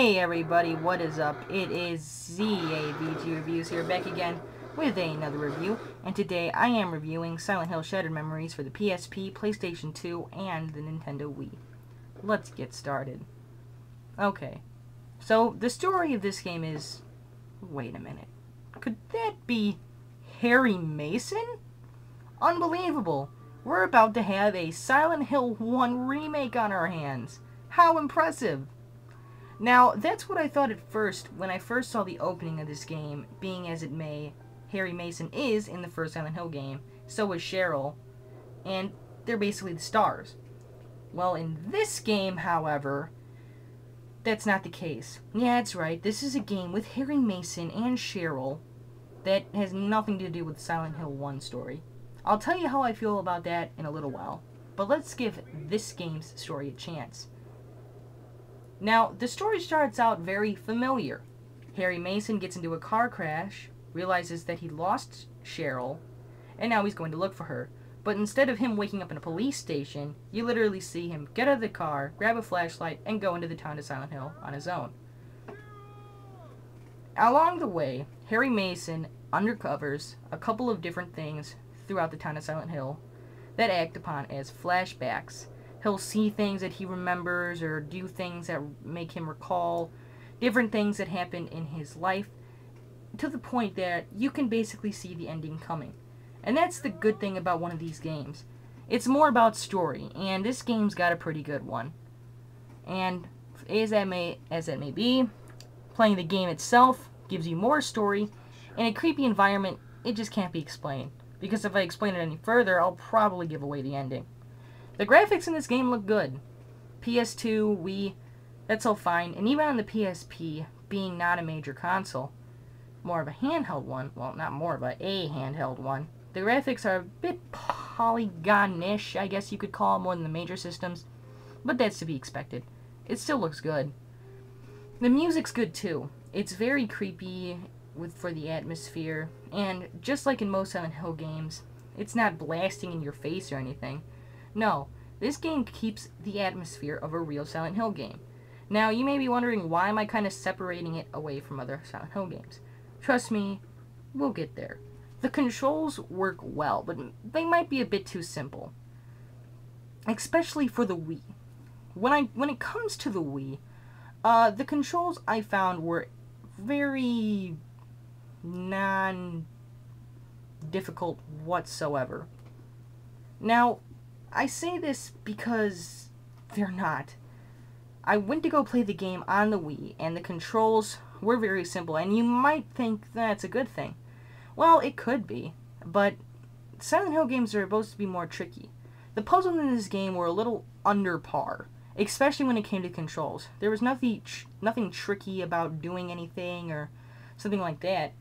Hey everybody, what is up? It is ZAVG Reviews here, back again with another review, and today I am reviewing Silent Hill Shattered Memories for the PSP, PlayStation 2, and the Nintendo Wii. Let's get started. Okay, so the story of this game is... Wait a minute. Could that be Harry Mason? Unbelievable! We're about to have a Silent Hill 1 remake on our hands. How impressive! Now, that's what I thought at first when I first saw the opening of this game, being as it may, Harry Mason is in the first Silent Hill game, so is Cheryl, and they're basically the stars. Well, in this game, however, that's not the case. Yeah, that's right, this is a game with Harry Mason and Cheryl that has nothing to do with the Silent Hill 1 story. I'll tell you how I feel about that in a little while, but let's give this game's story a chance. Now, the story starts out very familiar. Harry Mason gets into a car crash, realizes that he lost Cheryl, and now he's going to look for her. But instead of him waking up in a police station, you literally see him get out of the car, grab a flashlight, and go into the town of Silent Hill on his own. Along the way, Harry Mason undercovers a couple of different things throughout the town of Silent Hill that act upon as flashbacks. He'll see things that he remembers or do things that make him recall different things that happened in his life, to the point that you can basically see the ending coming. And that's the good thing about one of these games. It's more about story, and this game's got a pretty good one. And as that may be, playing the game itself gives you more story. In a creepy environment, it just can't be explained, because if I explain it any further, I'll probably give away the ending. The graphics in this game look good. PS2, Wii, that's all fine. And even on the PSP, being not a major console, more of a handheld one, well, not more of a handheld one, the graphics are a bit polygon-ish, I guess you could call it, more than the major systems. But that's to be expected. It still looks good. The music's good too. It's very creepy for the atmosphere. And just like in most Silent Hill games, it's not blasting in your face or anything. No, this game keeps the atmosphere of a real Silent Hill game. Now, you may be wondering, why am I kind of separating it away from other Silent Hill games? Trust me, we'll get there. The controls work well, but they might be a bit too simple. Especially for the Wii. When it comes to the Wii, the controls I found were very non-difficult whatsoever. Now, I say this because they're not. I went to go play the game on the Wii, and the controls were very simple, and you might think that's a good thing. Well, it could be, but Silent Hill games are supposed to be more tricky. The puzzles in this game were a little under par, especially when it came to controls. There was nothing tricky about doing anything or something like that.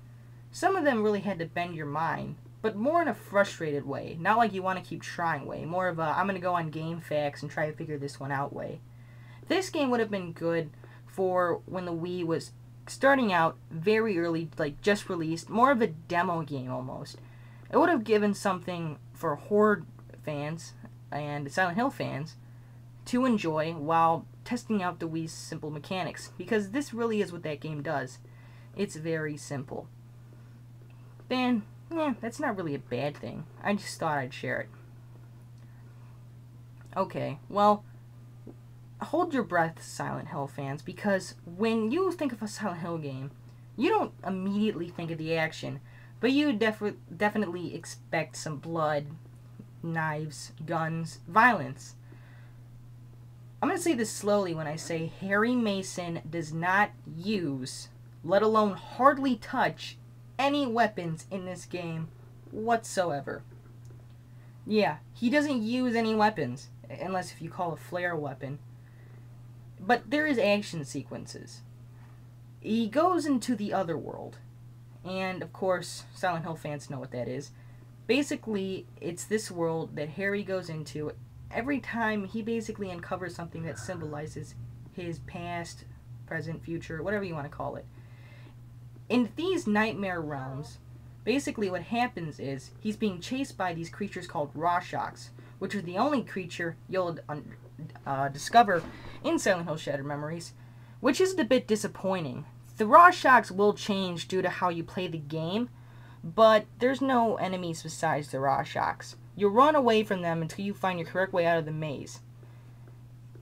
Some of them really had to bend your mind, but more in a frustrated way. Not like you want to keep trying way. More of a, I'm going to go on GameFAQs and try to figure this one out way. This game would have been good for when the Wii was starting out very early, like just released. More of a demo game almost. It would have given something for horror fans and Silent Hill fans to enjoy while testing out the Wii's simple mechanics. Because this really is what that game does. It's very simple. Then... yeah, that's not really a bad thing. I just thought I'd share it. Okay, well, hold your breath, Silent Hill fans, because when you think of a Silent Hill game, you don't immediately think of the action, but you definitely expect some blood, knives, guns, violence. I'm going to say this slowly when I say Harry Mason does not use, let alone hardly touch, any weapons in this game whatsoever. Yeah, he doesn't use any weapons, unless if you call a flare a weapon. But there is action sequences. He goes into the other world, and of course, Silent Hill fans know what that is. Basically, it's this world that Harry goes into every time he basically uncovers something that symbolizes his past, present, future, whatever you want to call it. In these nightmare realms, basically what happens is he's being chased by these creatures called Rorschachs, which are the only creature you'll discover in Silent Hill Shattered Memories, which is a bit disappointing. The raw shocks will change due to how you play the game, but there's no enemies besides the raw shocks. You'll run away from them until you find your correct way out of the maze.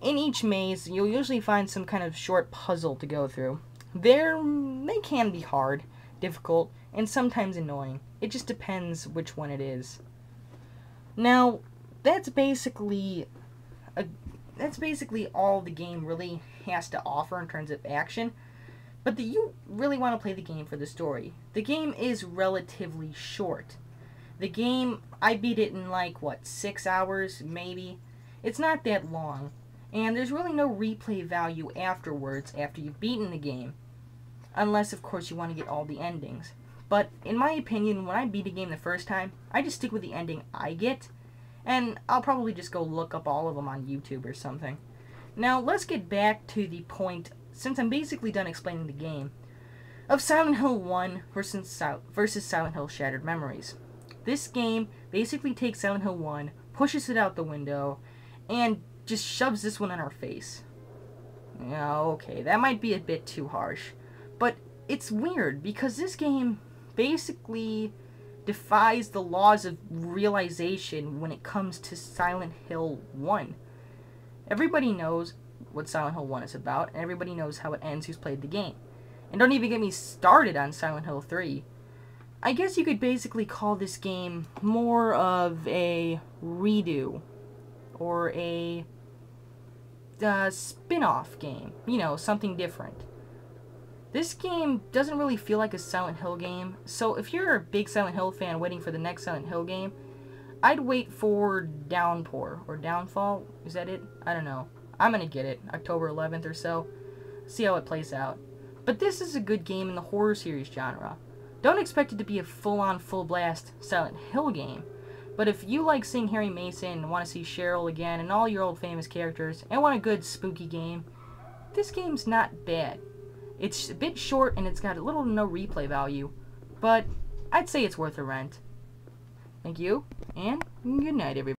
In each maze, you'll usually find some kind of short puzzle to go through. They can be hard, difficult, and sometimes annoying. It just depends which one it is. Now, that's basically all the game really has to offer in terms of action. But you really want to play the game for the story. The game is relatively short. The game, I beat it in like, 6 hours, maybe? It's not that long. And there's really no replay value afterwards after you've beaten the game. Unless, of course, you want to get all the endings. But, in my opinion, when I beat a game the first time, I just stick with the ending I get. And I'll probably just go look up all of them on YouTube or something. Now, let's get back to the point, since I'm basically done explaining the game, of Silent Hill 1 versus Silent Hill Shattered Memories. This game basically takes Silent Hill 1, pushes it out the window, and just shoves this one in our face. Yeah, okay, that might be a bit too harsh. But it's weird, because this game basically defies the laws of realization when it comes to Silent Hill 1. Everybody knows what Silent Hill 1 is about, and everybody knows how it ends who's played the game. And don't even get me started on Silent Hill 3. I guess you could basically call this game more of a redo, or a spin-off game. You know, something different. This game doesn't really feel like a Silent Hill game, so if you're a big Silent Hill fan waiting for the next Silent Hill game, I'd wait for Downpour, or Downfall, is that it? I don't know. I'm gonna get it, October 11th or so. See how it plays out. But this is a good game in the horror series genre. Don't expect it to be a full-on, full-blast Silent Hill game, but if you like seeing Harry Mason and want to see Cheryl again and all your old famous characters, and want a good spooky game, this game's not bad. It's a bit short and it's got a little to no replay value, but I'd say it's worth a rent. Thank you, and good night, everybody.